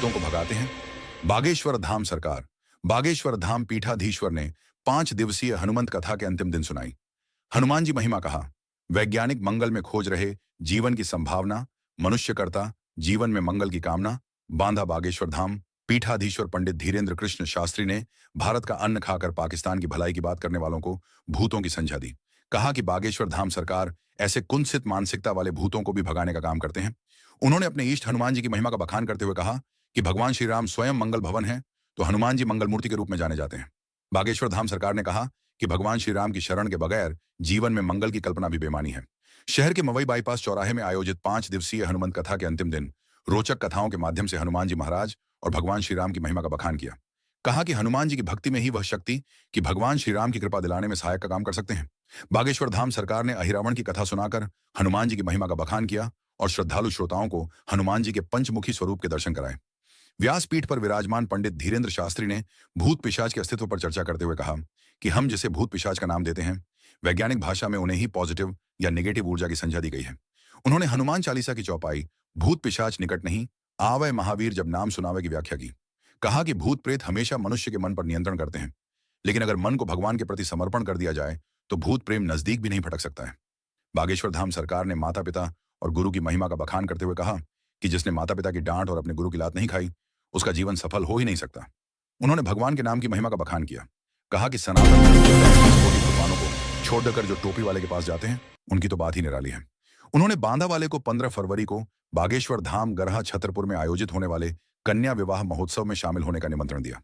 भूतों को भगाते हैं। बागेश्वर धाम सरकार। बागेश्वर धाम पीठाधीश्वर ने 5 दिवसीय हनुमंत कथा के अंतिम दिन सुनाई। हनुमान जी महिमा कहा। वैज्ञानिक मंगल में खोज रहे जीवन की संभावना, मनुष्यकर्ता जीवन में मंगल की कामना। बांदा बागेश्वर धाम पीठाधीश्वर पंडित धीरेन्द्र कृष्ण शास्त्री ने भारत का अन्न खाकर पाकिस्तान की भलाई की बात करने वालों को भूतों की संज्ञा दी। कहा कि बागेश्वर धाम सरकार ऐसे कुत्सित मानसिकता वाले भूतों को भी भगाने का काम करते हैं। उन्होंने अपने इष्ट हनुमान जी की महिमा का बखान करते हुए कहा कि भगवान श्री राम स्वयं मंगल भवन है, तो हनुमान जी मंगल मूर्ति के रूप में जाने जाते हैं। बागेश्वर धाम सरकार ने कहा कि भगवान श्री राम की शरण के बगैर जीवन में मंगल की कल्पना भी बेमानी है। शहर के मवई बाईपास चौराहे में आयोजित 5 दिवसीय हनुमंत कथा के अंतिम दिन रोचक कथाओं के माध्यम से हनुमान जी महाराज और भगवान श्री राम की महिमा का बखान किया। कहा कि हनुमान जी की भक्ति में ही वह शक्ति कि भगवान श्री राम की कृपा दिलाने में सहायक का काम कर सकते हैं। बागेश्वर धाम सरकार ने अहिरावण की कथा सुनाकर हनुमान जी की महिमा का बखान किया और श्रद्धालु श्रोताओं को हनुमान जी के पंचमुखी स्वरूप के दर्शन कराए। व्यासपीठ पर विराजमान पंडित धीरेन्द्र शास्त्री ने भूत पिशाच के अस्तित्व पर चर्चा करते हुए कहा कि हम जिसे भूत पिशाच का नाम देते हैं, वैज्ञानिक भाषा में उन्हें ही पॉजिटिव या नेगेटिव ऊर्जा की संज्ञा दी गई है। उन्होंने हनुमान चालीसा की चौपाई भूत पिशाच निकट नहीं आवै महावीर जब नाम सुनावे की व्याख्या की। कहा कि भूत प्रेत हमेशा मनुष्य के मन पर नियंत्रण करते हैं, लेकिन अगर मन को भगवान के प्रति समर्पण कर दिया जाए तो भूत प्रेम नजदीक भी नहीं फटक सकता है। बागेश्वर धाम सरकार ने माता पिता और गुरु की महिमा का बखान करते हुए कहा कि जिसने माता पिता की डांट और अपने गुरु की लात नहीं खाई, उसका जीवन सफल हो ही नहीं सकता। उन्होंने भगवान के नाम की महिमा का बखान किया। कहा कि सनातन धर्म के 35 कोटि भगवानों को छोड़कर जो टोपी वाले के पास जाते हैं, उनकी तो बात ही निराली है। उन्होंने बांदा वाले को 15 फरवरी को बागेश्वर धाम गरहा छतरपुर में आयोजित होने वाले कन्या विवाह महोत्सव में शामिल होने का निमंत्रण दिया।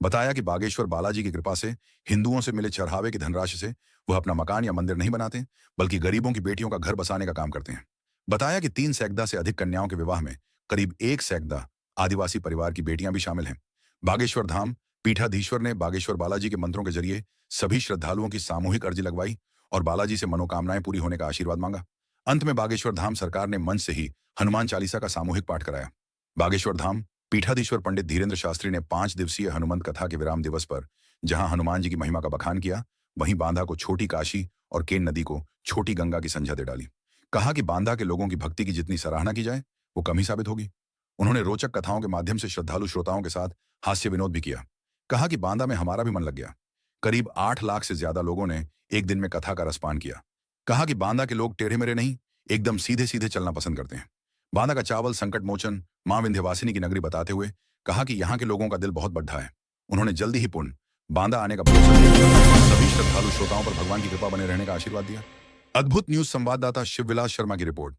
बताया कि बागेश्वर बालाजी की कृपा से हिंदुओं से मिले चढ़ावे की धनराशि से वह अपना मकान या मंदिर नहीं बनाते, बल्कि गरीबों की बेटियों का घर बसाने का काम करते हैं। बताया कि 3 सैकड़ा से अधिक कन्याओं के विवाह में करीब 1 सैकड़ा आदिवासी परिवार की बेटियां भी शामिल हैं। बागेश्वर धाम पीठाधीश्वर ने बागेश्वर बालाजी के मंत्रों के जरिए सभी श्रद्धालुओं की सामूहिक अर्जी लगवाई और बालाजी से मनोकामनाएं पूरी होने का आशीर्वाद मांगा। अंत में बागेश्वर धाम सरकार ने मंच से ही हनुमान चालीसा का सामूहिक पाठ कराया। बागेश्वर धाम पीठाधीश्वर पंडित धीरेन्द्र शास्त्री ने 5 दिवसीय हनुमंत कथा के विराम दिवस पर जहां हनुमान जी की महिमा का बखान किया, वहीं बांदा को छोटी काशी और केन नदी को छोटी गंगा की संज्ञा दे डाली। कहा कि बांदा के लोगों की भक्ति की जितनी सराहना की जाए, वो कम ही साबित होगी। उन्होंने रोचक कथाओं के माध्यम से श्रद्धालु श्रोताओं के साथ हास्य विनोद भी किया। कहा कि बांदा में हमारा भी मन लग गया। करीब 8 लाख से ज्यादा लोगों ने एक दिन में कथा का रसपान किया। कहा कि बांदा के लोग टेढ़े मेढ़े नहीं, एकदम सीधे सीधे चलना पसंद करते हैं। बांदा का चावल संकट मोचन मां विंध्यवासिनी की नगरी बताते हुए कहा कि यहाँ के लोगों का दिल बहुत बढ़ा है। उन्होंने जल्दी ही पुण्य बांदा आने का भरोसा दिया। सभी श्रद्धालु श्रोताओं पर भगवान की कृपा बने रहने का आशीर्वाद दिया। अद्भुत न्यूज संवाददाता शिवविलास शर्मा की रिपोर्ट।